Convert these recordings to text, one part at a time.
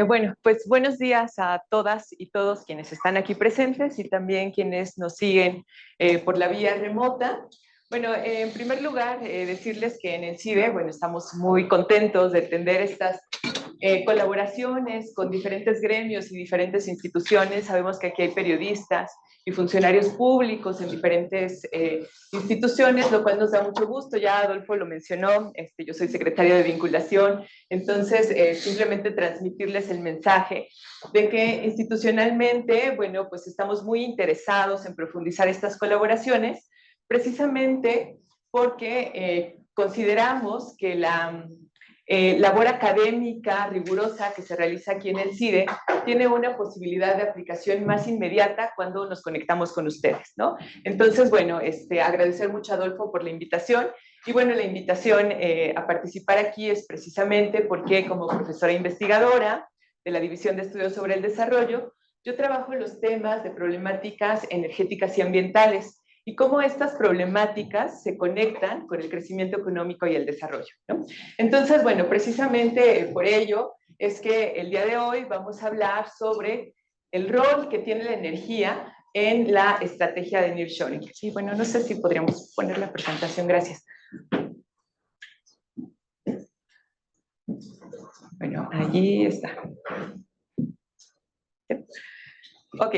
Bueno, pues buenos días a todas y todos quienes están aquí presentes y también quienes nos siguen por la vía remota. Bueno, en primer lugar, decirles que en el CIDE, bueno, estamos muy contentos de tener estas colaboraciones con diferentes gremios y diferentes instituciones. Sabemos que aquí hay periodistas y funcionarios públicos en diferentes instituciones, lo cual nos da mucho gusto. Ya Adolfo lo mencionó, yo soy secretaria de vinculación, entonces simplemente transmitirles el mensaje de que institucionalmente, bueno, pues estamos muy interesados en profundizar estas colaboraciones, precisamente porque consideramos que la labor académica rigurosa que se realiza aquí en el CIDE tiene una posibilidad de aplicación más inmediata cuando nos conectamos con ustedes, ¿no? Entonces, bueno, agradecer mucho a Adolfo por la invitación. Y bueno, la invitación a participar aquí es precisamente porque como profesora investigadora de la División de Estudios sobre el Desarrollo, yo trabajo en los temas de problemáticas energéticas y ambientales y cómo estas problemáticas se conectan con el crecimiento económico y el desarrollo, ¿no? Entonces, bueno, precisamente por ello es que el día de hoy vamos a hablar sobre el rol que tiene la energía en la estrategia de nearshoring. Sí, bueno, no sé si podríamos poner la presentación, gracias. Bueno, allí está. Ok,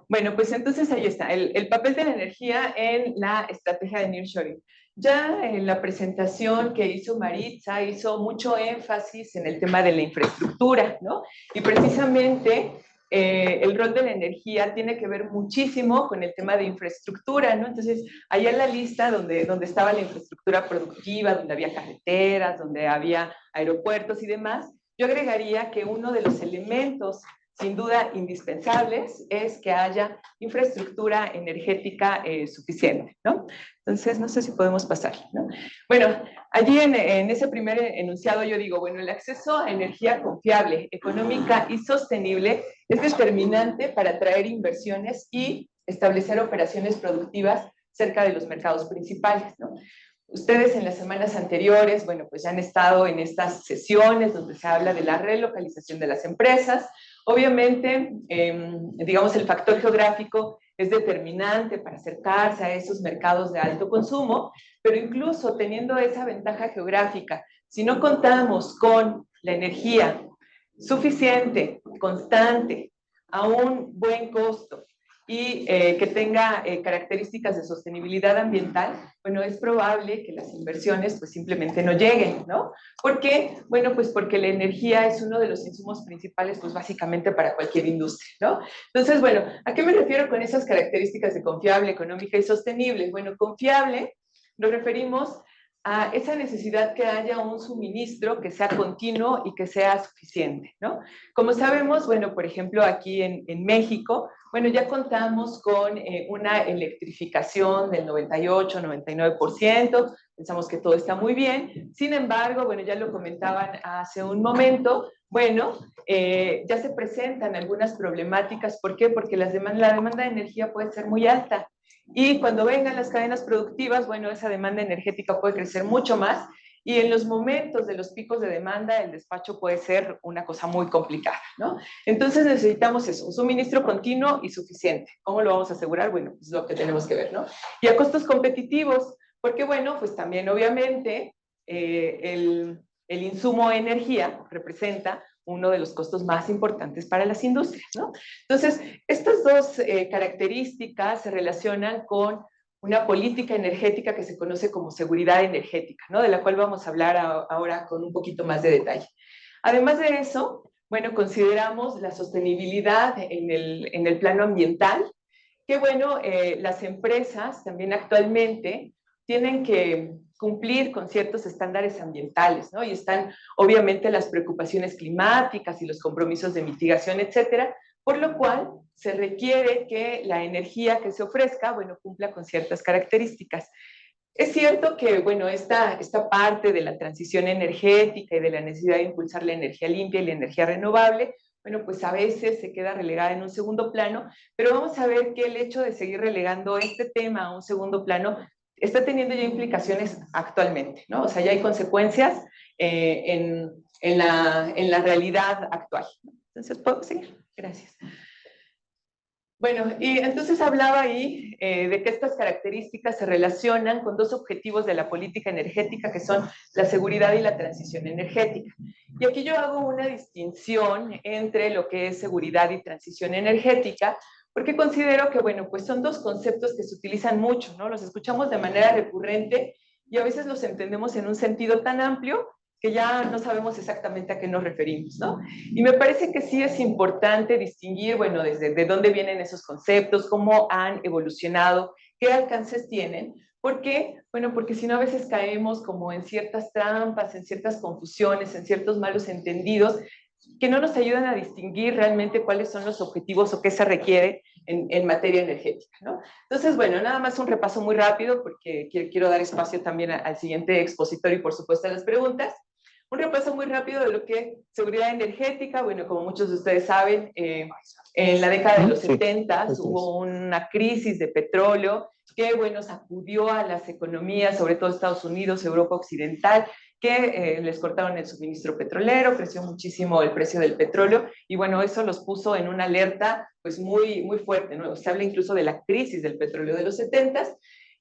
bueno, pues entonces ahí está, el papel de la energía en la estrategia de nearshoring. Ya en la presentación que hizo Maritza hizo mucho énfasis en el tema de la infraestructura, ¿no? Y precisamente el rol de la energía tiene que ver muchísimo con el tema de infraestructura, ¿no? Entonces, ahí en la lista donde estaba la infraestructura productiva, donde había carreteras, donde había aeropuertos y demás, yo agregaría que uno de los elementos sin duda indispensables es que haya infraestructura energética suficiente, ¿no? Entonces, no sé si podemos pasar, ¿no? Bueno, allí en ese primer enunciado yo digo, bueno, el acceso a energía confiable, económica y sostenible es determinante para atraer inversiones y establecer operaciones productivas cerca de los mercados principales, ¿no? Ustedes en las semanas anteriores, bueno, pues ya han estado en estas sesiones donde se habla de la relocalización de las empresas. Obviamente, digamos, el factor geográfico es determinante para acercarse a esos mercados de alto consumo, pero incluso teniendo esa ventaja geográfica, si no contamos con la energía suficiente, constante, a un buen costo, y que tenga características de sostenibilidad ambiental, bueno, es probable que las inversiones pues simplemente no lleguen, ¿no? ¿Por qué? Bueno, pues porque la energía es uno de los insumos principales, pues básicamente para cualquier industria, ¿no? Entonces, bueno, ¿a qué me refiero con esas características de confiable, económica y sostenible? Bueno, confiable nos referimos a esa necesidad que haya un suministro que sea continuo y que sea suficiente, ¿no? Como sabemos, bueno, por ejemplo, aquí en México, bueno, ya contamos con una electrificación del 98, 99%, pensamos que todo está muy bien. Sin embargo, bueno, ya lo comentaban hace un momento, bueno, ya se presentan algunas problemáticas. ¿Por qué? Porque la demanda de energía puede ser muy alta. Y cuando vengan las cadenas productivas, bueno, esa demanda energética puede crecer mucho más y en los momentos de los picos de demanda el despacho puede ser una cosa muy complicada, ¿no? Entonces necesitamos eso, un suministro continuo y suficiente. ¿Cómo lo vamos a asegurar? Bueno, es lo que tenemos que ver, ¿no? Y a costos competitivos, porque bueno, pues también obviamente el insumo energía representa uno de los costos más importantes para las industrias, ¿no? Entonces, estas dos características se relacionan con una política energética que se conoce como seguridad energética, ¿no? De la cual vamos a hablar ahora con un poquito más de detalle. Además de eso, bueno, consideramos la sostenibilidad en el plano ambiental, que bueno, las empresas también actualmente tienen que cumplir con ciertos estándares ambientales, ¿no? Y están obviamente las preocupaciones climáticas y los compromisos de mitigación, etcétera, por lo cual se requiere que la energía que se ofrezca, bueno, cumpla con ciertas características. Es cierto que, bueno, esta parte de la transición energética y de la necesidad de impulsar la energía limpia y la energía renovable, bueno, pues a veces se queda relegada en un segundo plano, pero vamos a ver que el hecho de seguir relegando este tema a un segundo plano está teniendo ya implicaciones actualmente, ¿no? O sea, ya hay consecuencias en la realidad actual. Entonces, ¿puedo seguir? Gracias. Bueno, y entonces hablaba ahí de que estas características se relacionan con dos objetivos de la política energética, que son la seguridad y la transición energética. Y aquí yo hago una distinción entre lo que es seguridad y transición energética, porque considero que, bueno, pues son dos conceptos que se utilizan mucho, ¿no? Los escuchamos de manera recurrente y a veces los entendemos en un sentido tan amplio que ya no sabemos exactamente a qué nos referimos, ¿no? Y me parece que sí es importante distinguir, bueno, desde de dónde vienen esos conceptos, cómo han evolucionado, qué alcances tienen, ¿por qué? Bueno, porque si no a veces caemos como en ciertas trampas, en ciertas confusiones, en ciertos malos entendidos, que no nos ayudan a distinguir realmente cuáles son los objetivos o qué se requiere en materia energética, ¿no? Entonces, bueno, nada más un repaso muy rápido porque quiero dar espacio también al siguiente expositor y por supuesto a las preguntas. Un repaso muy rápido de lo que es seguridad energética. Bueno, como muchos de ustedes saben, en la década de los 70 hubo una crisis de petróleo que, bueno, sacudió a las economías, sobre todo Estados Unidos, Europa Occidental, que les cortaron el suministro petrolero, creció muchísimo el precio del petróleo y bueno, eso los puso en una alerta pues muy, muy fuerte, ¿no? Se habla incluso de la crisis del petróleo de los 70s.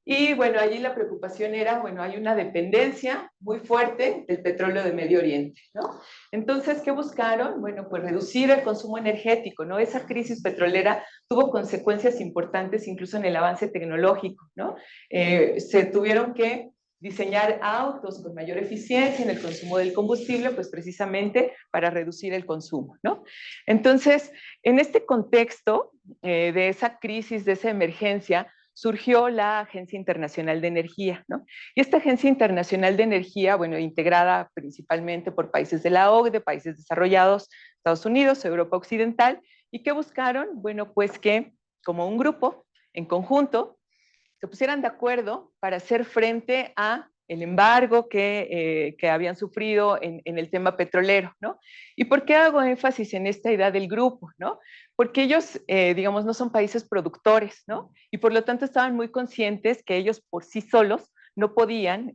Y bueno, allí la preocupación era, bueno, hay una dependencia muy fuerte del petróleo de Medio Oriente, ¿no? Entonces, ¿qué buscaron? Bueno, pues reducir el consumo energético, ¿no? Esa crisis petrolera tuvo consecuencias importantes incluso en el avance tecnológico, ¿no? Se tuvieron que diseñar autos con mayor eficiencia en el consumo del combustible, pues precisamente para reducir el consumo, ¿no? Entonces, en este contexto de esa crisis, de esa emergencia, surgió la Agencia Internacional de Energía, ¿no? Y esta Agencia Internacional de Energía, bueno, integrada principalmente por países de la OCDE, países desarrollados, Estados Unidos, Europa Occidental, ¿y qué buscaron? Bueno, pues que como un grupo, en conjunto, se pusieran de acuerdo para hacer frente a el embargo que habían sufrido en el tema petrolero, ¿no? ¿Y por qué hago énfasis en esta idea del grupo, ¿no? Porque ellos, digamos, no son países productores, ¿no? Y por lo tanto estaban muy conscientes que ellos por sí solos no podían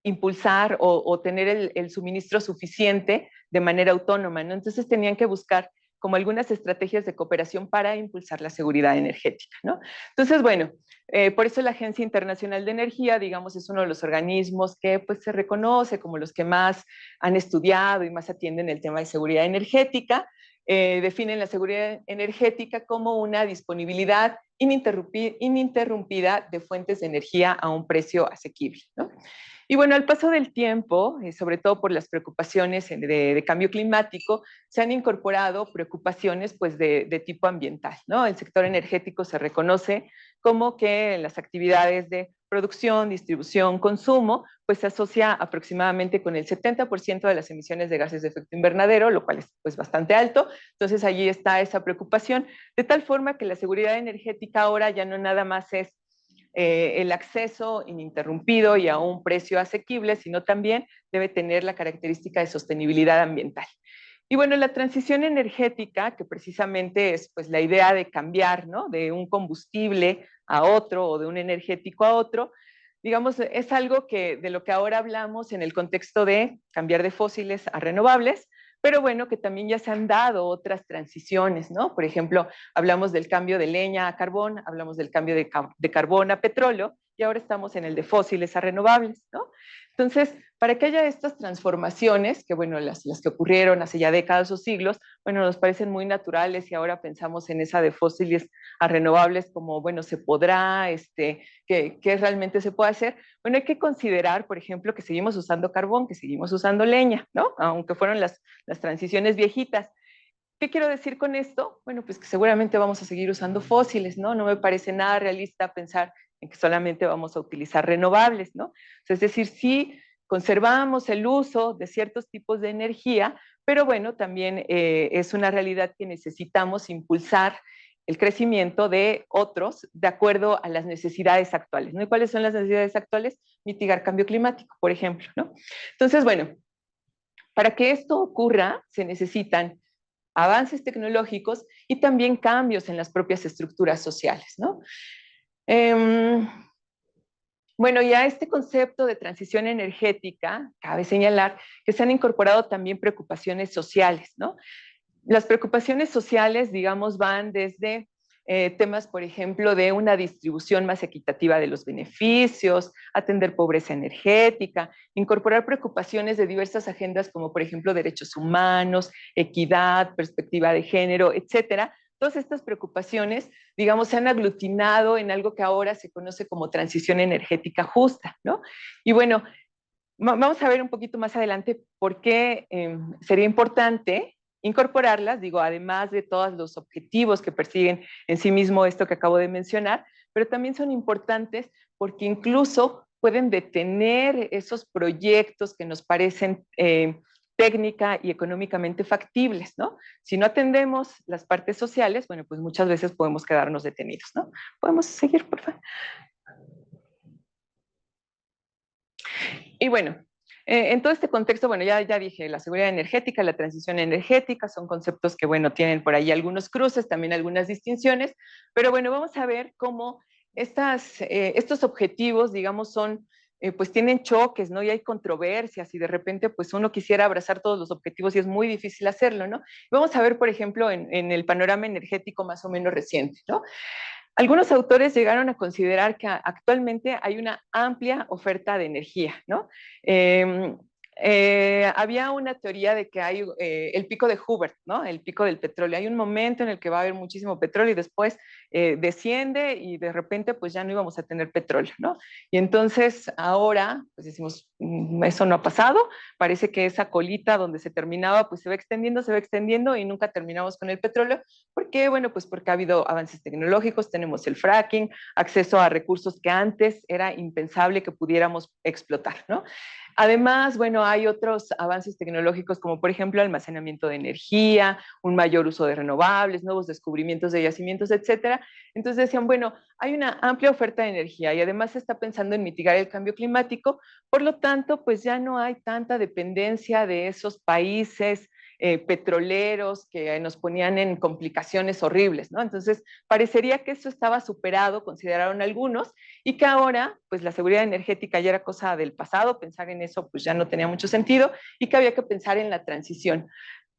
impulsar o tener el suministro suficiente de manera autónoma, ¿no? Entonces tenían que buscar como algunas estrategias de cooperación para impulsar la seguridad energética, ¿no? Entonces, bueno, por eso la Agencia Internacional de Energía, digamos, es uno de los organismos que pues, se reconoce como los que más han estudiado y más atienden el tema de seguridad energética. Definen la seguridad energética como una disponibilidad ininterrumpida de fuentes de energía a un precio asequible, ¿no? Y bueno, al paso del tiempo, sobre todo por las preocupaciones de cambio climático, se han incorporado preocupaciones pues, de tipo ambiental, ¿no? El sector energético se reconoce como que las actividades de producción, distribución, consumo, pues se asocia aproximadamente con el 70% de las emisiones de gases de efecto invernadero, lo cual es pues bastante alto. Entonces allí está esa preocupación, de tal forma que la seguridad energética ahora ya no nada más es el acceso ininterrumpido y a un precio asequible, sino también debe tener la característica de sostenibilidad ambiental. Y bueno, la transición energética, que precisamente es pues la idea de cambiar, ¿no? De un combustible a otro o de un energético a otro, digamos, es algo que de lo que ahora hablamos en el contexto de cambiar de fósiles a renovables, pero bueno, que también ya se han dado otras transiciones, ¿no? Por ejemplo, hablamos del cambio de leña a carbón, hablamos del cambio de carbón a petróleo, y ahora estamos en el de fósiles a renovables, ¿no? Entonces, para que haya estas transformaciones, que bueno, las que ocurrieron hace ya décadas o siglos, bueno, nos parecen muy naturales y ahora pensamos en esa de fósiles a renovables como, bueno, se podrá, ¿qué realmente se puede hacer? Bueno, hay que considerar, por ejemplo, que seguimos usando carbón, que seguimos usando leña, ¿no? Aunque fueron las transiciones viejitas. ¿Qué quiero decir con esto? Bueno, pues que seguramente vamos a seguir usando fósiles, ¿no? No me parece nada realista pensar en que solamente vamos a utilizar renovables, ¿no? O sea, es decir, sí conservamos el uso de ciertos tipos de energía, pero bueno, también es una realidad que necesitamos impulsar el crecimiento de otros de acuerdo a las necesidades actuales, ¿no? ¿Y cuáles son las necesidades actuales? Mitigar cambio climático, por ejemplo, ¿no? Entonces, bueno, para que esto ocurra, se necesitan avances tecnológicos y también cambios en las propias estructuras sociales, ¿no? Bueno, ya este concepto de transición energética, cabe señalar que se han incorporado también preocupaciones sociales, ¿no? Las preocupaciones sociales, digamos, van desde temas, por ejemplo, de una distribución más equitativa de los beneficios, atender pobreza energética, incorporar preocupaciones de diversas agendas como, por ejemplo, derechos humanos, equidad, perspectiva de género, etcétera. Todas estas preocupaciones, digamos, se han aglutinado en algo que ahora se conoce como transición energética justa, ¿no? Y bueno, vamos a ver un poquito más adelante por qué sería importante incorporarlas, digo, además de todos los objetivos que persiguen en sí mismo esto que acabo de mencionar, pero también son importantes porque incluso pueden detener esos proyectos que nos parecen técnica y económicamente factibles, ¿no? Si no atendemos las partes sociales, bueno, pues muchas veces podemos quedarnos detenidos, ¿no? Podemos seguir, por favor. Y bueno, en todo este contexto, bueno, ya dije, la seguridad energética, la transición energética, son conceptos que, bueno, tienen por ahí algunos cruces, también algunas distinciones, pero bueno, vamos a ver cómo estos objetivos, digamos, pues tienen choques, ¿no? Y hay controversias y de repente, pues uno quisiera abrazar todos los objetivos y es muy difícil hacerlo, ¿no? Vamos a ver, por ejemplo, en el panorama energético más o menos reciente, ¿no? Algunos autores llegaron a considerar que actualmente hay una amplia oferta de energía, ¿no? Eh, Había una teoría de que hay el pico de Hubert, ¿no? El pico del petróleo. Hay un momento en el que va a haber muchísimo petróleo y después desciende y de repente pues ya no íbamos a tener petróleo, ¿no? Y entonces ahora pues decimos, eso no ha pasado, parece que esa colita donde se terminaba pues se va extendiendo y nunca terminamos con el petróleo. ¿Por qué? Bueno, pues porque ha habido avances tecnológicos, tenemos el fracking, acceso a recursos que antes era impensable que pudiéramos explotar, ¿no? Además, bueno, hay otros avances tecnológicos como por ejemplo almacenamiento de energía, un mayor uso de renovables, nuevos descubrimientos de yacimientos, etcétera. Entonces decían, bueno, hay una amplia oferta de energía y además se está pensando en mitigar el cambio climático, por lo tanto, pues ya no hay tanta dependencia de esos países petroleros que nos ponían en complicaciones horribles, ¿no? Entonces, parecería que eso estaba superado, consideraron algunos, y que ahora, pues la seguridad energética ya era cosa del pasado, pensar en eso pues ya no tenía mucho sentido, y que había que pensar en la transición.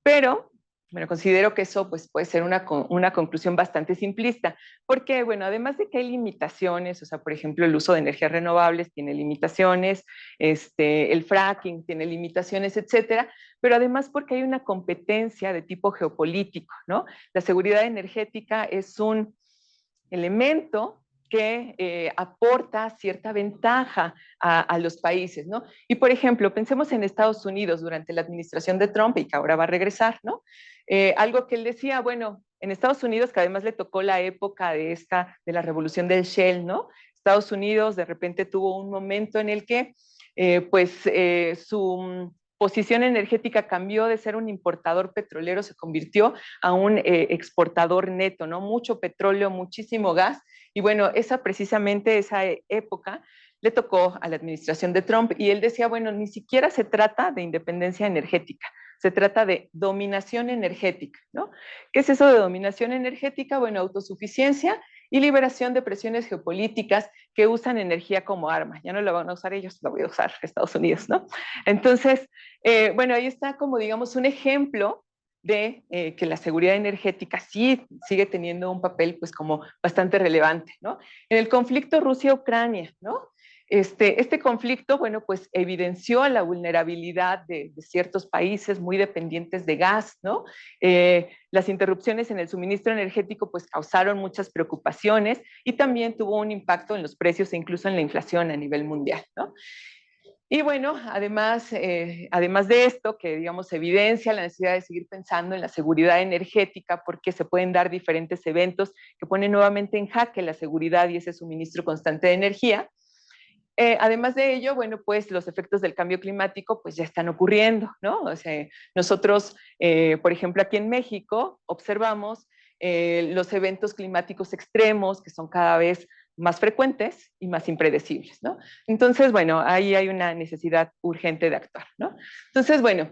Pero, bueno, considero que eso pues, puede ser una conclusión bastante simplista, porque, bueno, además de que hay limitaciones, o sea, por ejemplo, el uso de energías renovables tiene limitaciones, el fracking tiene limitaciones, etcétera, pero además porque hay una competencia de tipo geopolítico, ¿no? La seguridad energética es un elemento que aporta cierta ventaja a los países, ¿no? Y por ejemplo, pensemos en Estados Unidos durante la administración de Trump y que ahora va a regresar, ¿no? Algo que él decía, bueno, en Estados Unidos, que además le tocó la época de la revolución del Shell, ¿no? Estados Unidos de repente tuvo un momento en el que, su posición energética cambió de ser un importador petrolero, se convirtió a un exportador neto, ¿no? Mucho petróleo, muchísimo gas. Y bueno, precisamente esa época le tocó a la administración de Trump y él decía, bueno, ni siquiera se trata de independencia energética, se trata de dominación energética, ¿no? ¿Qué es eso de dominación energética? Bueno, autosuficiencia y liberación de presiones geopolíticas que usan energía como arma. Ya no la van a usar ellos, la voy a usar Estados Unidos, ¿no? Entonces, bueno, ahí está como, digamos, un ejemplo de que la seguridad energética sí sigue teniendo un papel pues como bastante relevante, ¿no? En el conflicto Rusia-Ucrania, ¿no? Este conflicto, bueno, pues evidenció la vulnerabilidad de ciertos países muy dependientes de gas, ¿no? Las interrupciones en el suministro energético pues causaron muchas preocupaciones y también tuvo un impacto en los precios e incluso en la inflación a nivel mundial, ¿no? Y bueno, además de esto, que digamos evidencia la necesidad de seguir pensando en la seguridad energética, porque se pueden dar diferentes eventos que ponen nuevamente en jaque la seguridad y ese suministro constante de energía. Además de ello, bueno, pues los efectos del cambio climático pues ya están ocurriendo, ¿no? O sea, nosotros, por ejemplo, aquí en México observamos los eventos climáticos extremos que son cada vez más frecuentes y más impredecibles, ¿no? Entonces, bueno, ahí hay una necesidad urgente de actuar, ¿no? Entonces, bueno,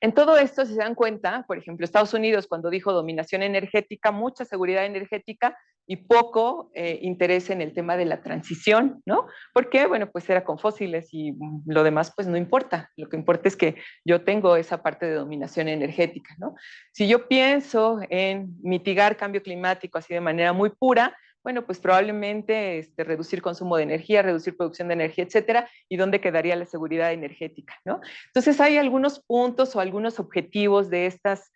En todo esto, si se dan cuenta, por ejemplo, Estados Unidos cuando dijo dominación energética, mucha seguridad energética y poco interés en el tema de la transición, ¿no? Porque, bueno, pues era con fósiles y lo demás pues no importa. Lo que importa es que yo tengo esa parte de dominación energética, ¿no? Si yo pienso en mitigar cambio climático así de manera muy pura, bueno, pues probablemente reducir consumo de energía, reducir producción de energía, etcétera, y dónde quedaría la seguridad energética, ¿no? Entonces hay algunos puntos o algunos objetivos de estas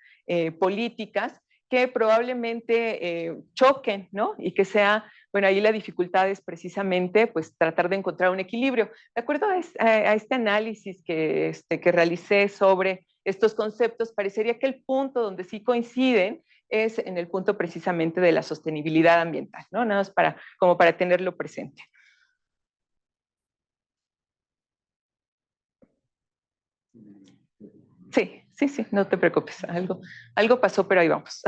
políticas que probablemente choquen, ¿no? Y que sea, bueno, ahí la dificultad es precisamente pues tratar de encontrar un equilibrio. De acuerdo a este análisis que realicé sobre estos conceptos, parecería que el punto donde sí coinciden es en el punto precisamente de la sostenibilidad ambiental, ¿no? Nada más como para tenerlo presente. Sí, sí, sí, no te preocupes. Algo pasó, pero ahí vamos.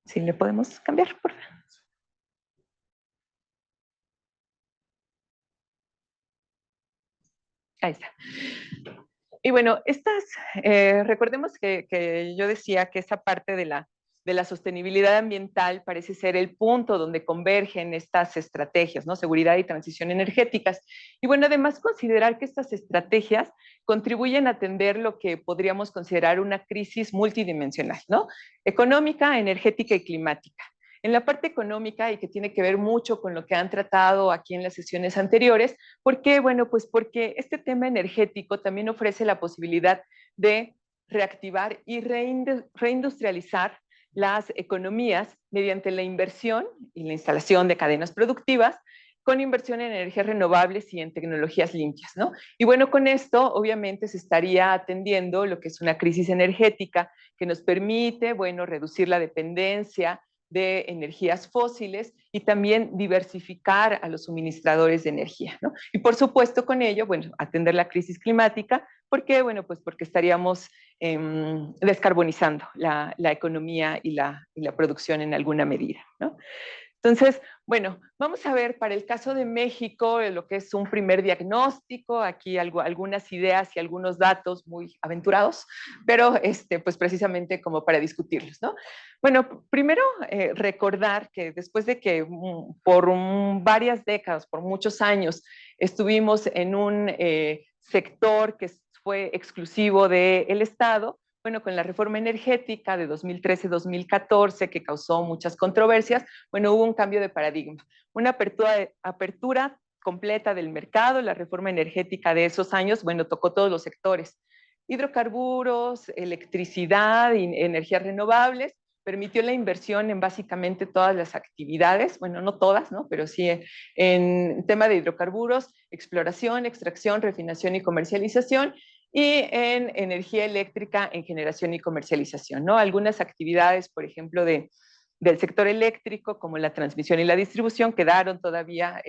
Sí, le podemos cambiar, por favor. Ahí está. Y bueno, recordemos que yo decía que esa parte de la sostenibilidad ambiental parece ser el punto donde convergen estas estrategias, ¿no? Seguridad y transición energéticas. Y bueno, además considerar que estas estrategias contribuyen a atender lo que podríamos considerar una crisis multidimensional, ¿no? Económica, energética y climática. En la parte económica, y que tiene que ver mucho con lo que han tratado aquí en las sesiones anteriores, ¿por qué? Bueno, pues porque este tema energético también ofrece la posibilidad de reactivar y reindustrializar las economías mediante la inversión y la instalación de cadenas productivas con inversión en energías renovables y en tecnologías limpias, ¿no? Y bueno, con esto obviamente se estaría atendiendo lo que es una crisis energética que nos permite, bueno, reducir la dependencia de energías fósiles y también diversificar a los suministradores de energía, ¿no? Y por supuesto con ello, bueno, atender la crisis climática, ¿por qué? Bueno, pues porque estaríamos descarbonizando la economía y la producción en alguna medida, ¿no? Entonces, bueno, vamos a ver para el caso de México lo que es un primer diagnóstico, aquí algunas ideas y algunos datos muy aventurados, pero pues precisamente como para discutirlos, ¿no? Bueno, primero recordar que después de que por varias décadas, por muchos años, estuvimos en un sector que fue exclusivo del Estado, bueno, con la reforma energética de 2013-2014 que causó muchas controversias, bueno, hubo un cambio de paradigma, una apertura completa del mercado, la reforma energética de esos años, bueno, tocó todos los sectores, hidrocarburos, electricidad, energías renovables, permitió la inversión en básicamente todas las actividades, bueno, no todas, ¿no? Pero sí en tema de hidrocarburos, exploración, extracción, refinación y comercialización, y en energía eléctrica en generación y comercialización, ¿no? Algunas actividades, por ejemplo, del sector eléctrico, como la transmisión y la distribución, quedaron todavía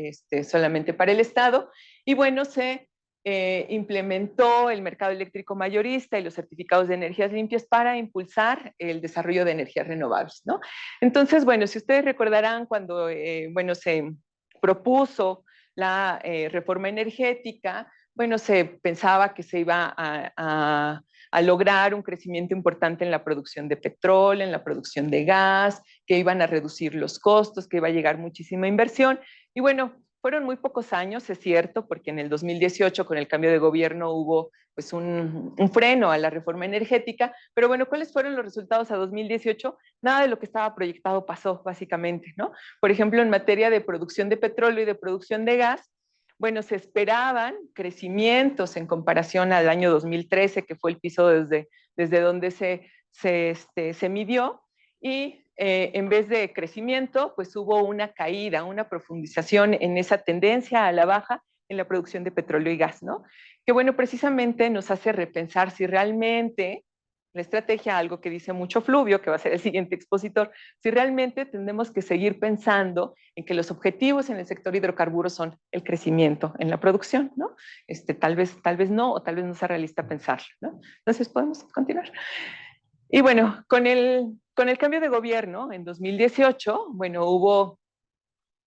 solamente para el Estado. Y bueno, se implementó el mercado eléctrico mayorista y los certificados de energías limpias para impulsar el desarrollo de energías renovables, ¿no? Entonces, bueno, si ustedes recordarán cuando, bueno, se propuso la reforma energética, bueno, se pensaba que se iba a lograr un crecimiento importante en la producción de petróleo, en la producción de gas, que iban a reducir los costos, que iba a llegar muchísima inversión. Y bueno, fueron muy pocos años, es cierto, porque en el 2018 con el cambio de gobierno hubo pues un freno a la reforma energética, pero bueno, ¿cuáles fueron los resultados a 2018? Nada de lo que estaba proyectado pasó, básicamente, ¿no? Por ejemplo, en materia de producción de petróleo y de producción de gas, bueno, se esperaban crecimientos en comparación al año 2013, que fue el piso desde donde se midió, y en vez de crecimiento, pues hubo una caída, una profundización en esa tendencia a la baja en la producción de petróleo y gas, ¿no? Que bueno, precisamente nos hace repensar si realmente la estrategia, algo que dice mucho Fluvio, que va a ser el siguiente expositor, si realmente tenemos que seguir pensando en que los objetivos en el sector hidrocarburos son el crecimiento en la producción, ¿no? Tal vez no, o tal vez no sea realista pensarlo, ¿no? Entonces, podemos continuar. Y bueno, con el cambio de gobierno en 2018, bueno, hubo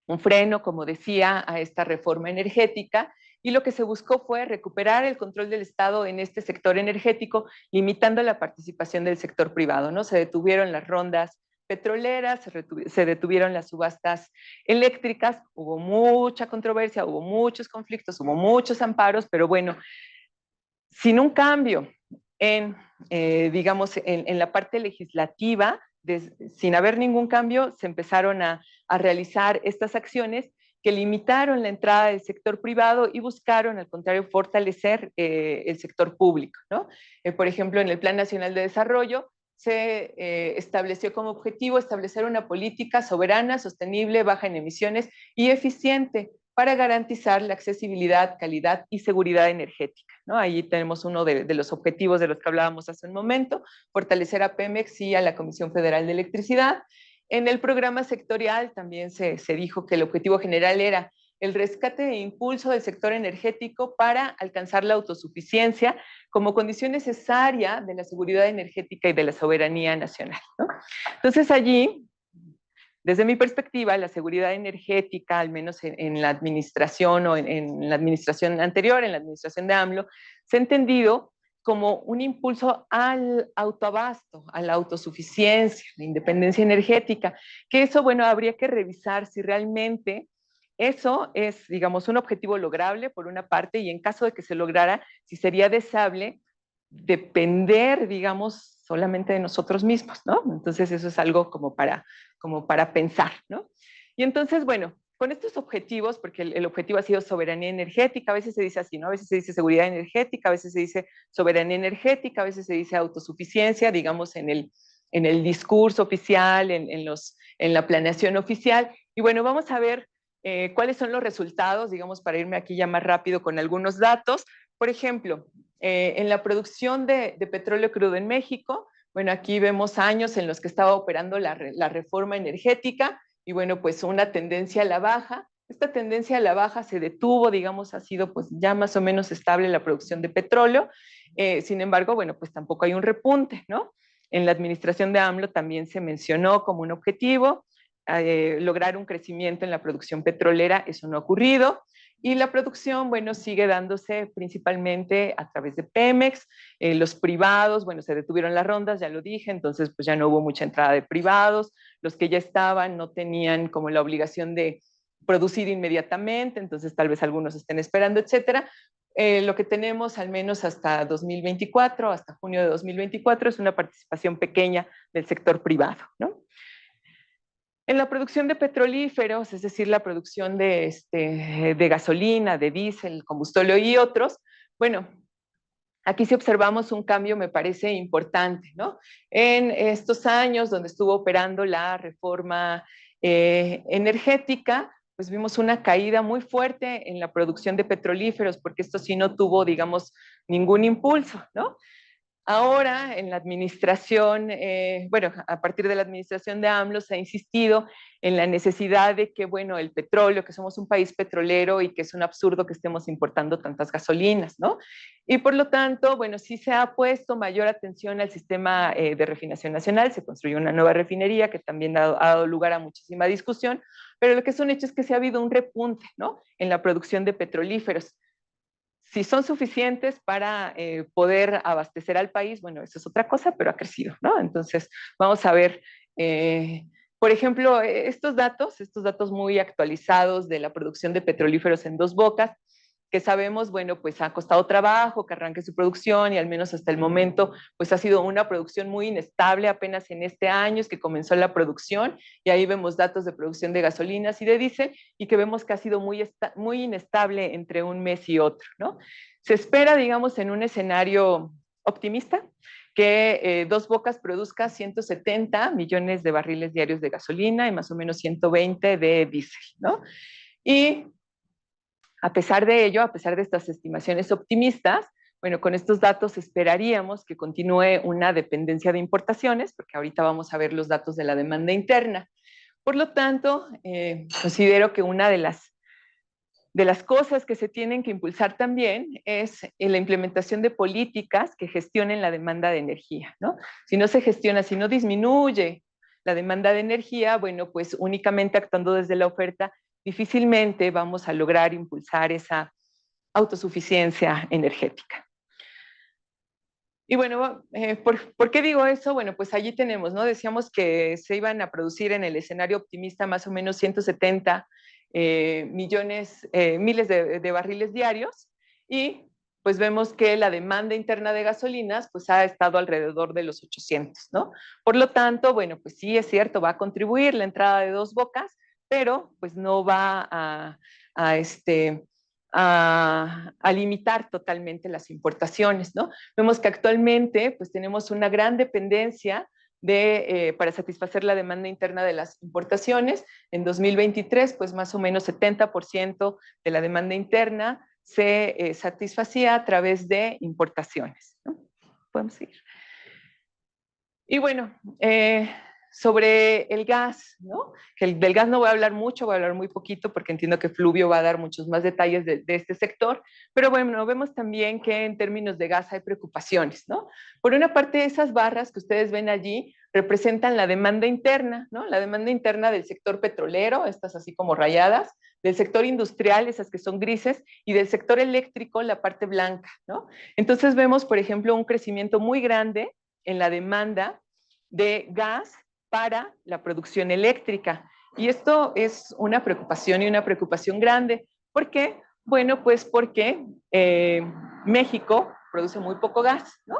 un freno, como decía, a esta reforma energética, y lo que se buscó fue recuperar el control del Estado en este sector energético, limitando la participación del sector privado, ¿no? Se detuvieron las rondas petroleras, se detuvieron las subastas eléctricas, hubo mucha controversia, hubo muchos conflictos, hubo muchos amparos, pero bueno, sin un cambio en, digamos, en la parte legislativa, sin haber ningún cambio, se empezaron a realizar estas acciones que limitaron la entrada del sector privado y buscaron, al contrario, fortalecer el sector público, ¿no? Por ejemplo, en el Plan Nacional de Desarrollo se estableció como objetivo establecer una política soberana, sostenible, baja en emisiones y eficiente para garantizar la accesibilidad, calidad y seguridad energética, ¿no? Ahí tenemos uno de los objetivos de los que hablábamos hace un momento, fortalecer a Pemex y a la Comisión Federal de Electricidad. En el programa sectorial también se dijo que el objetivo general era el rescate e impulso del sector energético para alcanzar la autosuficiencia como condición necesaria de la seguridad energética y de la soberanía nacional, ¿no? Entonces allí, desde mi perspectiva, la seguridad energética, al menos en la administración o en la administración anterior, en la administración de AMLO, se ha entendido como un impulso al autoabasto, a la autosuficiencia, la independencia energética, que eso, bueno, habría que revisar si realmente eso es, digamos, un objetivo lograble por una parte, y en caso de que se lograra, si sería deseable depender, digamos, solamente de nosotros mismos, ¿no? Entonces eso es algo como para pensar, ¿no? Y entonces, bueno, con estos objetivos, porque el objetivo ha sido soberanía energética, a veces se dice así, ¿no? A veces se dice seguridad energética, a veces se dice soberanía energética, a veces se dice autosuficiencia, digamos, en el discurso oficial, en la planeación oficial. Y bueno, vamos a ver cuáles son los resultados, digamos, para irme aquí ya más rápido con algunos datos. Por ejemplo, en la producción de petróleo crudo en México, bueno, aquí vemos años en los que estaba operando la reforma energética y bueno, pues una tendencia a la baja. Esta tendencia a la baja se detuvo, digamos, ha sido pues ya más o menos estable la producción de petróleo. Sin embargo, bueno, pues tampoco hay un repunte, ¿no? En la administración de AMLO también se mencionó como un objetivo lograr un crecimiento en la producción petrolera, eso no ha ocurrido. Y la producción, bueno, sigue dándose principalmente a través de Pemex. Los privados, bueno, se detuvieron las rondas, ya lo dije, entonces pues ya no hubo mucha entrada de privados. Los que ya estaban no tenían como la obligación de producir inmediatamente, entonces tal vez algunos estén esperando, etcétera. Lo que tenemos al menos hasta 2024, hasta junio de 2024, es una participación pequeña del sector privado, ¿no? En la producción de petrolíferos, es decir, la producción de gasolina, de diésel, combustible y otros, bueno, aquí sí observamos un cambio, me parece importante, ¿no? En estos años donde estuvo operando la reforma energética, pues vimos una caída muy fuerte en la producción de petrolíferos, porque esto sí no tuvo, digamos, ningún impulso, ¿no? Ahora, en la administración, bueno, a partir de la administración de AMLO se ha insistido en la necesidad de que, bueno, el petróleo, que somos un país petrolero y que es un absurdo que estemos importando tantas gasolinas, ¿no? Y por lo tanto, bueno, sí se ha puesto mayor atención al sistema de refinación nacional, se construyó una nueva refinería que también ha dado lugar a muchísima discusión, pero lo que es un hecho es que se ha habido un repunte, ¿no? En la producción de petrolíferos. Si son suficientes para poder abastecer al país, bueno, eso es otra cosa, pero ha crecido, ¿no? Entonces, vamos a ver, por ejemplo, estos datos muy actualizados de la producción de petrolíferos en Dos Bocas, que sabemos, bueno, pues ha costado trabajo que arranque su producción y al menos hasta el momento, pues ha sido una producción muy inestable. Apenas en este año es que comenzó la producción y ahí vemos datos de producción de gasolinas y de diésel y que vemos que ha sido muy inestable entre un mes y otro, ¿no? Se espera, digamos, en un escenario optimista, que Dos Bocas produzca 170 millones de barriles diarios de gasolina y más o menos 120 de diésel, ¿no? Y a pesar de ello, a pesar de estas estimaciones optimistas, bueno, con estos datos esperaríamos que continúe una dependencia de importaciones, porque ahorita vamos a ver los datos de la demanda interna. Por lo tanto, considero que una de las cosas que se tienen que impulsar también es la implementación de políticas que gestionen la demanda de energía, ¿no? Si no se gestiona, si no disminuye la demanda de energía, bueno, pues únicamente actuando desde la oferta difícilmente vamos a lograr impulsar esa autosuficiencia energética. Y bueno, ¿por qué digo eso? Bueno, pues allí tenemos, ¿no? Decíamos que se iban a producir en el escenario optimista más o menos 170 millones, miles de barriles diarios, y pues vemos que la demanda interna de gasolinas pues ha estado alrededor de los 800, ¿no? Por lo tanto, bueno, pues sí es cierto, va a contribuir la entrada de Dos Bocas, pero pues no va a limitar totalmente las importaciones, ¿no? Vemos que actualmente pues tenemos una gran dependencia para satisfacer la demanda interna de las importaciones. En 2023, pues más o menos 70% de la demanda interna se satisfacía a través de importaciones, ¿no? Podemos seguir. Y bueno, sobre el gas, ¿no? Del gas no voy a hablar mucho, voy a hablar muy poquito porque entiendo que Fluvio va a dar muchos más detalles de este sector, pero bueno, vemos también que en términos de gas hay preocupaciones, ¿no? Por una parte, esas barras que ustedes ven allí representan la demanda interna, ¿no? La demanda interna del sector petrolero, estas así como rayadas, del sector industrial, esas que son grises, y del sector eléctrico, la parte blanca, ¿no? Entonces vemos, por ejemplo, un crecimiento muy grande en la demanda de gas para la producción eléctrica. Y esto es una preocupación y una preocupación grande. ¿Por qué? Bueno, pues porque México produce muy poco gas, ¿no?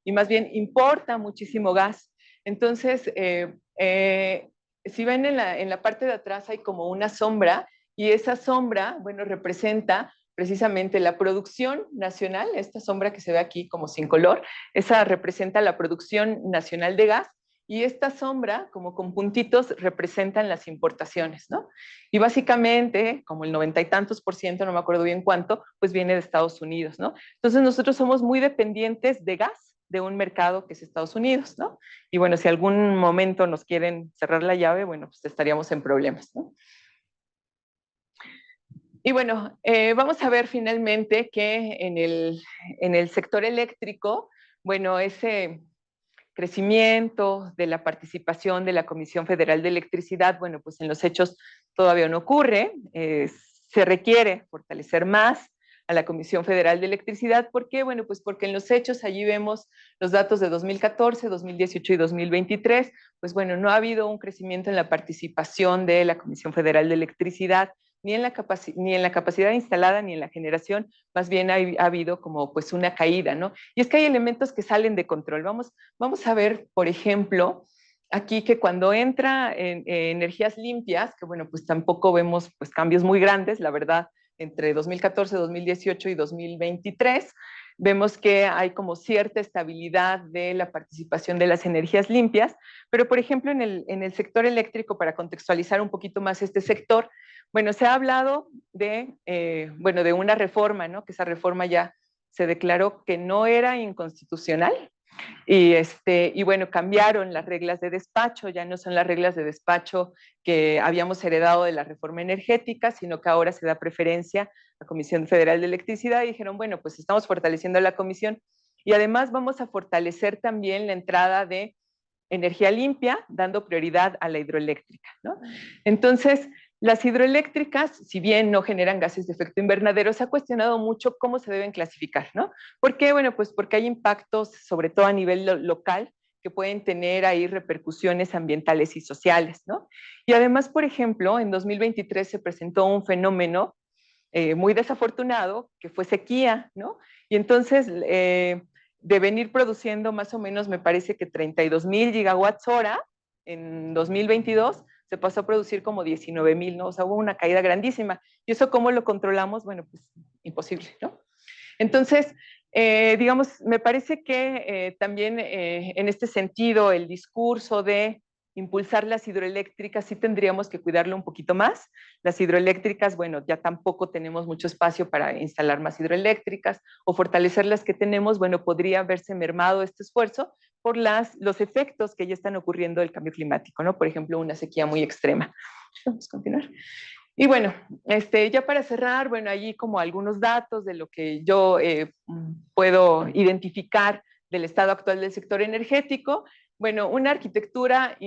Y más bien importa muchísimo gas. Entonces, si ven en la parte de atrás hay como una sombra, y esa sombra, bueno, representa precisamente la producción nacional, esta sombra que se ve aquí como sin color, esa representa la producción nacional de gas, y esta sombra, como con puntitos, representan las importaciones, ¿no? Y básicamente, como el 90 y tantos %, no me acuerdo bien cuánto, pues viene de Estados Unidos, ¿no? Entonces nosotros somos muy dependientes de gas, de un mercado que es Estados Unidos, ¿no? Y bueno, si algún momento nos quieren cerrar la llave, bueno, pues estaríamos en problemas, ¿no? Y bueno, vamos a ver finalmente que en el sector eléctrico, bueno, ese crecimiento de la participación de la Comisión Federal de Electricidad, bueno, pues en los hechos todavía no ocurre. Se requiere fortalecer más a la Comisión Federal de Electricidad. ¿Por qué? Bueno, pues porque en los hechos allí vemos los datos de 2014, 2018 y 2023. Pues bueno, no ha habido un crecimiento en la participación de la Comisión Federal de Electricidad, ni en la capacidad instalada ni en la generación, más bien ha habido como pues una caída, ¿no? Y es que hay elementos que salen de control. Vamos a ver, por ejemplo, aquí que cuando entra en energías limpias, que bueno, pues tampoco vemos pues cambios muy grandes, la verdad, entre 2014, 2018 y 2023, vemos que hay como cierta estabilidad de la participación de las energías limpias, pero por ejemplo en el sector eléctrico, para contextualizar un poquito más este sector, bueno, se ha hablado bueno, de una reforma, ¿no? Que esa reforma ya se declaró que no era inconstitucional, y bueno, cambiaron las reglas de despacho, ya no son las reglas de despacho que habíamos heredado de la reforma energética, sino que ahora se da preferencia a la Comisión Federal de Electricidad, y dijeron, bueno, pues estamos fortaleciendo la comisión, y además vamos a fortalecer también la entrada de energía limpia, dando prioridad a la hidroeléctrica, ¿no? Entonces, las hidroeléctricas, si bien no generan gases de efecto invernadero, se ha cuestionado mucho cómo se deben clasificar, ¿no? ¿Por qué? Bueno, pues porque hay impactos, sobre todo a nivel local, que pueden tener ahí repercusiones ambientales y sociales, ¿no? Y además, por ejemplo, en 2023 se presentó un fenómeno muy desafortunado, que fue sequía, ¿no? Y entonces, de venir produciendo más o menos, me parece que 32,000 gigawatts hora en 2022, se pasó a producir como 19,000, ¿no? O sea, hubo una caída grandísima. ¿Y eso cómo lo controlamos? Bueno, pues imposible, ¿no? Entonces, digamos, me parece que también en este sentido el discurso de impulsar las hidroeléctricas sí tendríamos que cuidarlo un poquito más. Las hidroeléctricas, bueno, ya tampoco tenemos mucho espacio para instalar más hidroeléctricas, o fortalecer las que tenemos, bueno, podría verse mermado este esfuerzo por los efectos que ya están ocurriendo del cambio climático, ¿no? Por ejemplo, una sequía muy extrema. Vamos a continuar. Y bueno, ya para cerrar, bueno, allí como algunos datos de lo que yo puedo identificar del estado actual del sector energético. Bueno, una arquitectura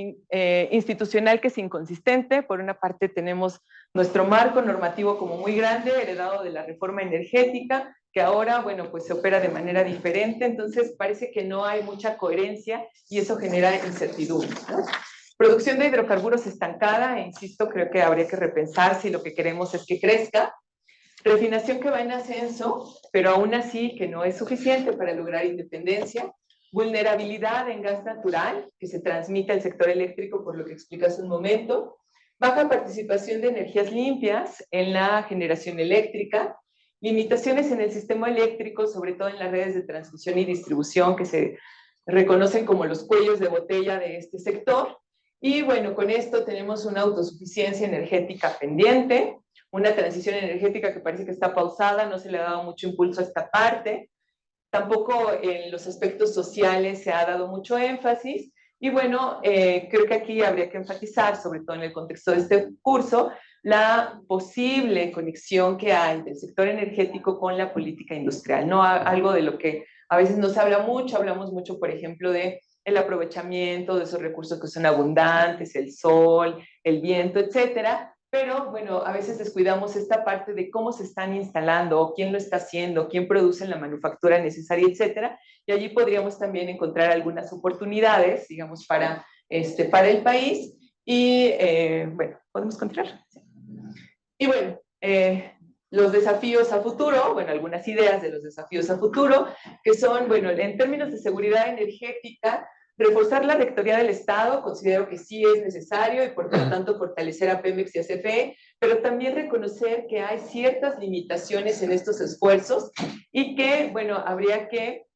institucional que es inconsistente. Por una parte tenemos nuestro marco normativo como muy grande, heredado de la reforma energética, que ahora, bueno, pues se opera de manera diferente, entonces parece que no hay mucha coherencia y eso genera incertidumbre, ¿no? Producción de hidrocarburos estancada, e insisto, creo que habría que repensar si lo que queremos es que crezca. Refinación que va en ascenso, pero aún así que no es suficiente para lograr independencia. Vulnerabilidad en gas natural, que se transmite al sector eléctrico, por lo que expliqué hace un momento. Baja participación de energías limpias en la generación eléctrica. Limitaciones en el sistema eléctrico, sobre todo en las redes de transmisión y distribución, que se reconocen como los cuellos de botella de este sector. Y bueno, con esto tenemos una autosuficiencia energética pendiente, una transición energética que parece que está pausada, no se le ha dado mucho impulso a esta parte. Tampoco en los aspectos sociales se ha dado mucho énfasis. Y bueno, creo que aquí habría que enfatizar, sobre todo en el contexto de este curso, la posible conexión que hay del sector energético con la política industrial, ¿no? Algo de lo que a veces no se habla mucho, hablamos mucho, por ejemplo, de el aprovechamiento de esos recursos que son abundantes, el sol, el viento, etcétera, pero bueno, a veces descuidamos esta parte de cómo se están instalando, quién lo está haciendo, quién produce la manufactura necesaria, etcétera, y allí podríamos también encontrar algunas oportunidades, digamos, para el país, y bueno, podemos continuar. Y bueno, los desafíos a futuro, bueno, algunas ideas de los desafíos a futuro, que son, bueno, en términos de seguridad energética, reforzar la rectoría del Estado, considero que sí es necesario y por lo tanto fortalecer a Pemex y a CFE, pero también reconocer que hay ciertas limitaciones en estos esfuerzos y que, bueno, habría que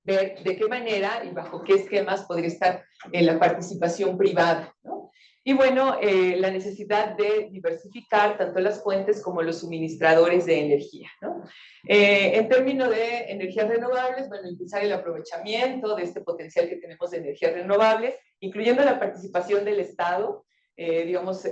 ver de qué manera y bajo qué esquemas podría estar la participación privada, ¿no? Y bueno, la necesidad de diversificar tanto las fuentes como los suministradores de energía, ¿no? En términos de energías renovables, bueno, impulsar el aprovechamiento de este potencial que tenemos de energías renovables, incluyendo la participación del Estado, digamos,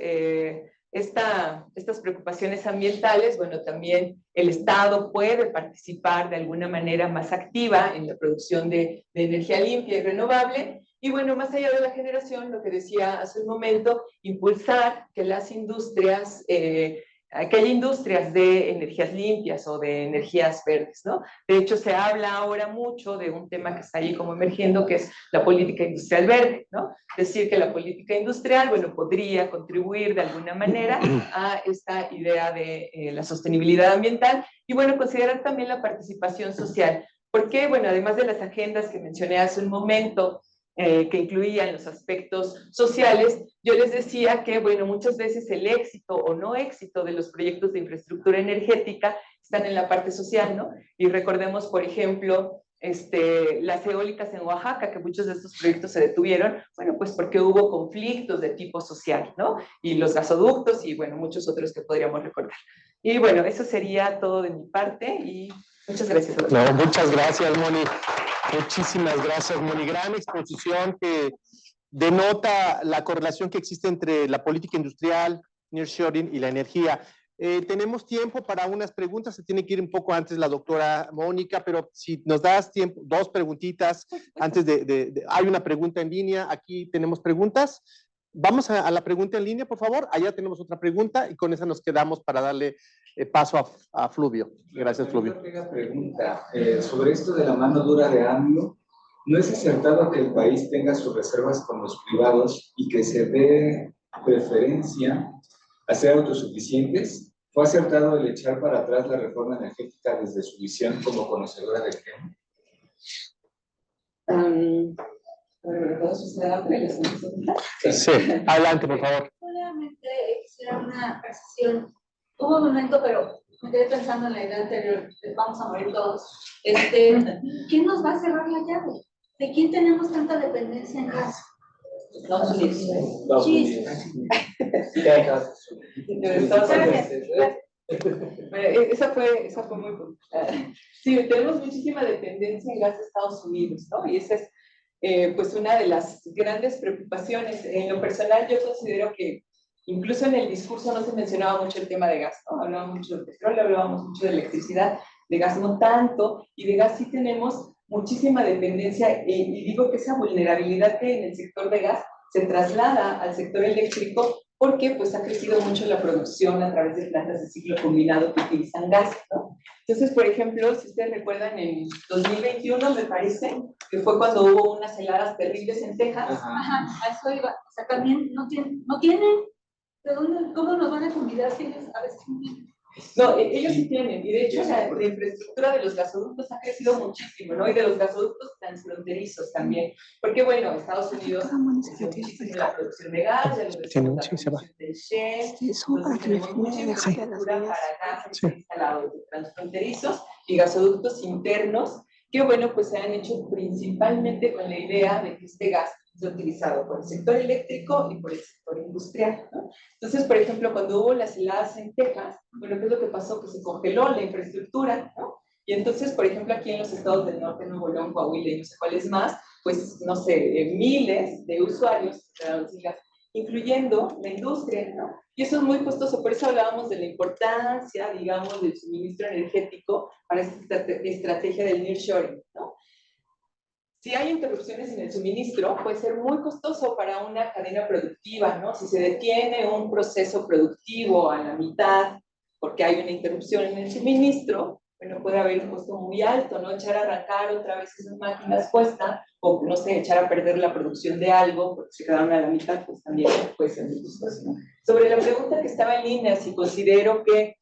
estas preocupaciones ambientales, bueno, también el Estado puede participar de alguna manera más activa en la producción de energía limpia y renovable. Y bueno, más allá de la generación, lo que decía hace un momento, impulsar que las industrias, que haya industrias de energías limpias o de energías verdes, ¿no? De hecho, se habla ahora mucho de un tema que está ahí como emergiendo, que es la política industrial verde, ¿no? Decir que la política industrial, bueno, podría contribuir de alguna manera a esta idea de la sostenibilidad ambiental y, bueno, considerar también la participación social. Porque, bueno, además de las agendas que mencioné hace un momento, que incluían los aspectos sociales, yo les decía que, bueno, muchas veces el éxito o no éxito de los proyectos de infraestructura energética están en la parte social, ¿no? Y recordemos, por ejemplo, las eólicas en Oaxaca, que muchos de estos proyectos se detuvieron, bueno, pues porque hubo conflictos de tipo social, ¿no? Y los gasoductos y, bueno, muchos otros que podríamos recordar. Y, bueno, eso sería todo de mi parte y muchas gracias. No, muchas gracias, Moni. Muchísimas gracias, Moni. Gran exposición que denota la correlación que existe entre la política industrial, nearshoring y la energía. Tenemos tiempo para unas preguntas, se tiene que ir un poco antes la doctora Mónica, pero si nos das tiempo, dos preguntitas antes hay una pregunta en línea, aquí tenemos preguntas. Vamos a la pregunta en línea, por favor. Allá tenemos otra pregunta y con esa nos quedamos para darle paso a Fluvio. Gracias, Fluvio. Una pregunta sobre esto de la mano dura de AMLO. ¿No es acertado que el país tenga sus reservas con los privados y que se dé preferencia a ser autosuficientes? ¿Fue acertado el echar para atrás la reforma energética desde su visión como conocedora del tema? Sí, adelante, por favor. Solamente quisiera una precisión. Hubo un momento, pero me quedé pensando en la idea anterior, vamos a morir todos. ¿Quién nos va a cerrar la llave? ¿De quién tenemos tanta dependencia en gas? Estados Unidos. Sí. Esa fue muy buena. Sí, tenemos muchísima dependencia en gas de Estados Unidos, ¿no? Y esa es pues una de las grandes preocupaciones. En lo personal yo considero que incluso en el discurso no se mencionaba mucho el tema de gas, ¿no? Hablábamos mucho de petróleo, hablábamos mucho de electricidad, de gas no tanto, y de gas sí tenemos muchísima dependencia, y digo que esa vulnerabilidad que hay en el sector de gas se traslada al sector eléctrico porque pues ha crecido mucho la producción a través de plantas de ciclo combinado que utilizan gas, ¿no? Entonces, por ejemplo, si ustedes recuerdan, en 2021, me parece, que fue cuando hubo unas heladas terribles en Texas. Ajá, a eso iba. O sea, también no tienen. ¿De dónde, cómo nos van a convidar si ellos a veces no tienen? No, ellos sí tienen, y de hecho la infraestructura de los gasoductos ha crecido muchísimo, ¿no? Y de los gasoductos transfronterizos también, porque bueno, Estados Unidos creció muchísimo la producción de gas, ya lo decíamos, la producción del Shell, entonces tenemos mucha infraestructura para gas instalado transfronterizos y gasoductos internos, que bueno, pues se han hecho principalmente con la idea de que este gas sea utilizado por el sector eléctrico y por el sector industrial, ¿no? Entonces, por ejemplo, cuando hubo las heladas en Texas, bueno, ¿qué es lo que pasó? Que se congeló la infraestructura, ¿no? Y entonces, por ejemplo, aquí en los estados del norte, Nuevo León, Coahuila y no sé cuáles más, pues, no sé, miles de usuarios se quedaron sin gas, incluyendo la industria, ¿no? Y eso es muy costoso, por eso hablábamos de la importancia, digamos, del suministro energético para esta estrategia del nearshoring, ¿no? Si hay interrupciones en el suministro, puede ser muy costoso para una cadena productiva, ¿no? Si se detiene un proceso productivo a la mitad porque hay una interrupción en el suministro, bueno, puede haber un costo muy alto, ¿no? Echar a arrancar otra vez esas máquinas cuesta, o no sé, echar a perder la producción de algo porque se quedaron a la mitad, pues también puede ser muy costoso, ¿no? Sobre la pregunta que estaba en línea, si considero que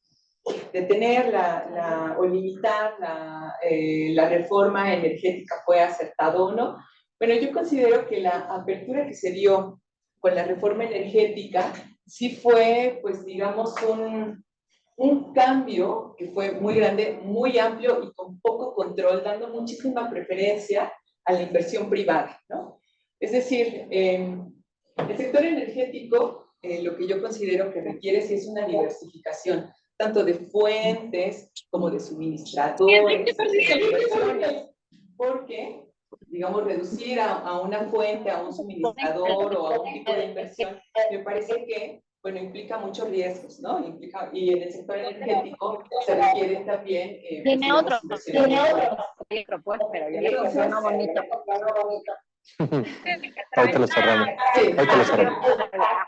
detener o limitar la reforma energética fue acertado o no. Bueno, yo considero que la apertura que se dio con la reforma energética sí fue, pues digamos, un cambio que fue muy grande, muy amplio y con poco control, dando muchísima preferencia a la inversión privada, ¿no? Es decir, el sector energético, lo que yo considero que requiere sí es una diversificación, tanto de fuentes como de suministradores, porque, digamos, reducir a una fuente, a un suministrador o a un tipo de inversión, me parece que, bueno, implica muchos riesgos, ¿no? Y en el sector energético se requieren también tiene pues, otro, pues, pero yo le compré uno bonito. Ahorita lo cerramos. Sí. Ahorita lo cerramos.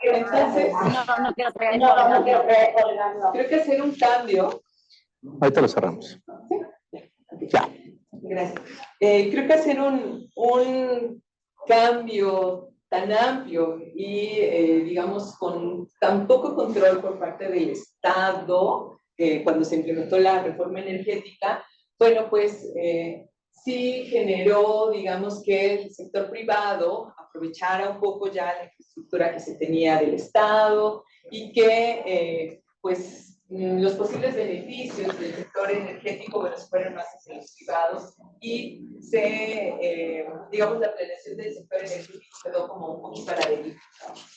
Entonces, No quiero traer. creo que hacer un cambio. Ahorita lo cerramos. Ya. Gracias. Creo que hacer un cambio tan amplio y, digamos, con tan poco control por parte del Estado, cuando se implementó la reforma energética, bueno, pues sí generó, digamos, que el sector privado aprovechara un poco ya la infraestructura que se tenía del Estado y que, pues, los posibles beneficios del sector energético, bueno, se fueron más hacia los privados y digamos, la planeación del sector energético quedó como un poquito a la deriva.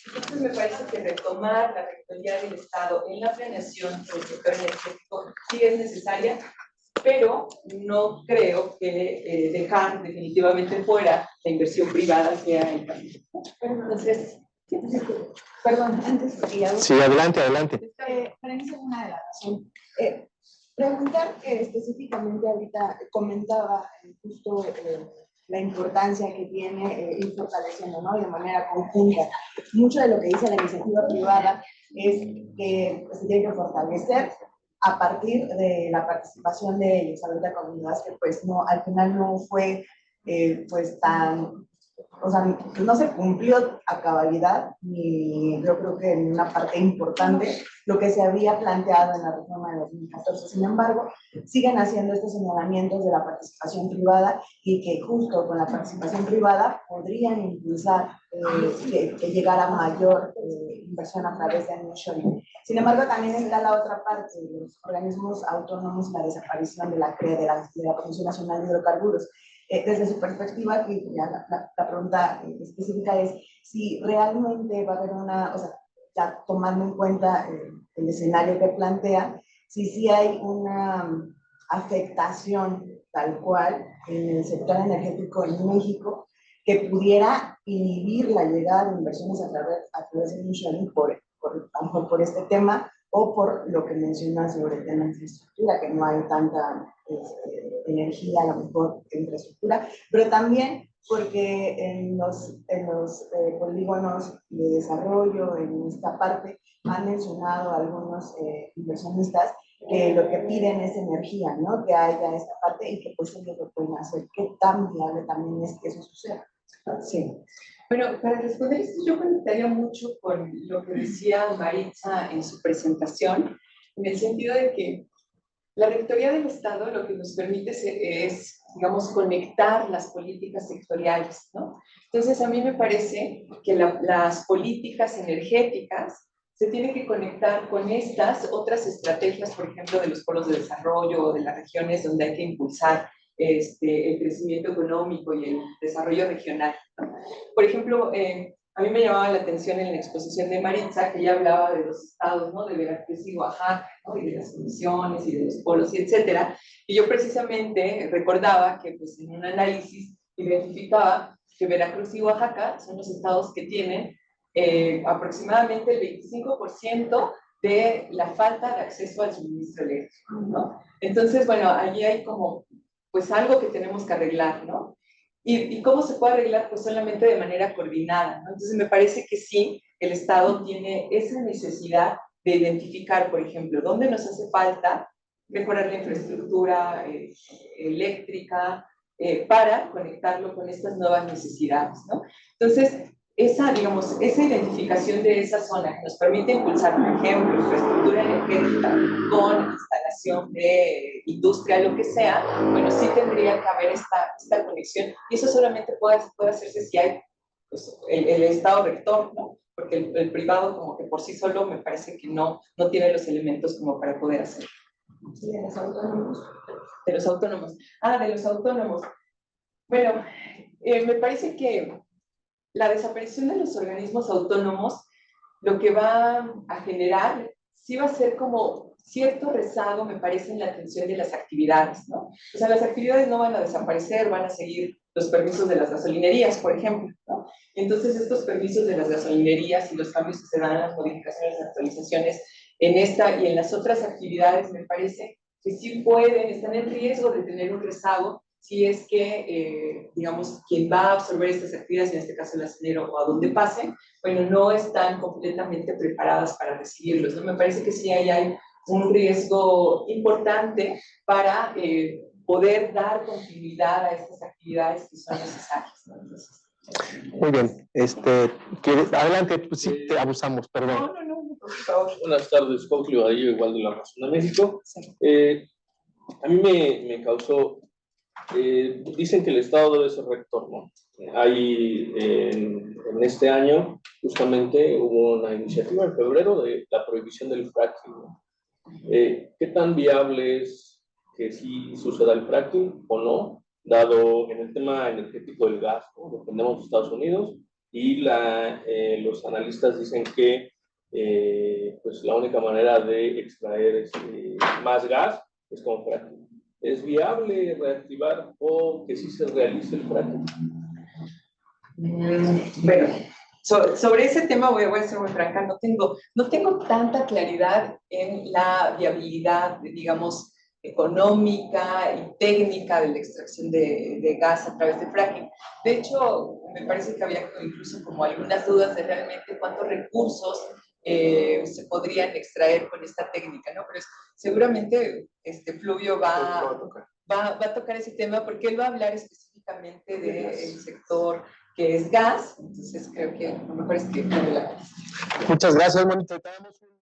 Entonces, me parece que retomar la rectoría del Estado en la planeación del sector energético sí es necesaria, pero no creo que dejar definitivamente fuera la inversión privada sea el camino. Entonces, perdón, antes. Sí, adelante, adelante. Para mí es una de las razones. Preguntar específicamente ahorita comentaba justo la importancia que tiene ir fortaleciendo, ¿no? De manera conjunta. Mucho de lo que dice la iniciativa privada es que se tiene que fortalecer a partir de la participación de ellos. Ahorita comunidades que pues no, al final no fue pues tan, o sea, no se cumplió a cabalidad, ni yo creo que en una parte importante lo que se había planteado en la reforma de 2014. Sin embargo, siguen haciendo estos señalamientos de la participación privada y que justo con la participación privada podrían impulsar que llegara mayor inversión a través de nearshoring. Sin embargo, también está la otra parte, los organismos autónomos, la desaparición de la CRE, de la Comisión Nacional de Hidrocarburos. Desde su perspectiva, que ya la pregunta específica es si realmente va a haber una, o sea, ya tomando en cuenta el escenario que plantea, si hay una afectación tal cual en el sector energético en México que pudiera inhibir la llegada de inversiones a través de nearshoring a lo mejor por este tema, o por lo que mencionas sobre el tema de infraestructura, que no hay tanta energía, a lo mejor, de infraestructura, pero también porque en los polígonos de desarrollo, en esta parte, han mencionado algunos inversionistas que lo que piden es energía, ¿no? Que haya esta parte y que pues ellos lo pueden hacer. ¿Qué tan viable también es que eso suceda? Sí. Bueno, para responder esto, yo conectaría mucho con lo que decía Maritza en su presentación, en el sentido de que la Rectoría del Estado lo que nos permite es, digamos, conectar las políticas sectoriales, ¿no? Entonces, a mí me parece que las políticas energéticas se tienen que conectar con estas otras estrategias, por ejemplo, de los polos de desarrollo o de las regiones donde hay que impulsar el crecimiento económico y el desarrollo regional, ¿no? Por ejemplo, a mí me llamaba la atención en la exposición de Maritza que ella hablaba de los estados, ¿no? De Veracruz y Oaxaca, ¿no? Y de las condiciones y de los polos, y etcétera. Y yo precisamente recordaba que pues, en un análisis identificaba que Veracruz y Oaxaca son los estados que tienen aproximadamente el 25% de la falta de acceso al suministro eléctrico, ¿no? Entonces, bueno, allí hay como pues algo que tenemos que arreglar, ¿no? ¿Y cómo se puede arreglar? Pues solamente de manera coordinada, ¿no? Entonces me parece que sí, el Estado tiene esa necesidad de identificar, por ejemplo, dónde nos hace falta mejorar la infraestructura eléctrica para conectarlo con estas nuevas necesidades, ¿no? Entonces, digamos, esa identificación de esa zona que nos permite impulsar, por ejemplo, infraestructura energética con instalación de industria, lo que sea, bueno, sí tendría que haber esta conexión, y eso solamente puede hacerse si hay pues, el Estado rector, ¿no? Porque el privado como que por sí solo me parece que no tiene los elementos como para poder hacerlo. Sí, de los autónomos. De los autónomos. De los autónomos. Bueno, me parece que la desaparición de los organismos autónomos lo que va a generar sí va a ser como cierto rezago, me parece, en la atención de las actividades, ¿no? O sea, las actividades no van a desaparecer, van a seguir los permisos de las gasolinerías, por ejemplo, ¿no? Entonces, estos permisos de las gasolinerías y los cambios que se dan, las modificaciones, las actualizaciones en esta y en las otras actividades, me parece que sí están en riesgo de tener un rezago si es que, digamos, quien va a absorber estas actividades, en este caso el acenero o a donde pasen, bueno, no están completamente preparadas para recibirlos, ¿no? Me parece que sí hay un riesgo importante para poder dar continuidad a estas actividades que son necesarias, ¿no? Entonces, muy bien. Adelante, pues sí, te abusamos, perdón. No, por favor. Buenas tardes, Cauclio, ahí igual de la Razón de México. Sí. A mí me causó, dicen que el Estado debe ser rector, ¿no? Hay, en este año, justamente, hubo una iniciativa en febrero de la prohibición del fracking, ¿no? ¿Qué tan viable es que sí suceda el fracking o no, dado en el tema energético del gas, ¿no? Dependemos de Estados Unidos y los analistas dicen que pues la única manera de extraer más gas es con fracking. ¿Es viable reactivar o que sí se realice el fracking? Bueno, sobre ese tema voy a ser muy franca, no tengo tanta claridad en la viabilidad, digamos, económica y técnica de la extracción de gas a través de fracking. De hecho, me parece que había incluso como algunas dudas de realmente cuántos recursos se podrían extraer con esta técnica, ¿no? Pero seguramente Fluvio va a tocar ese tema porque él va a hablar específicamente del sector que es gas, entonces creo que lo mejor es que... Muchas gracias, Mónica.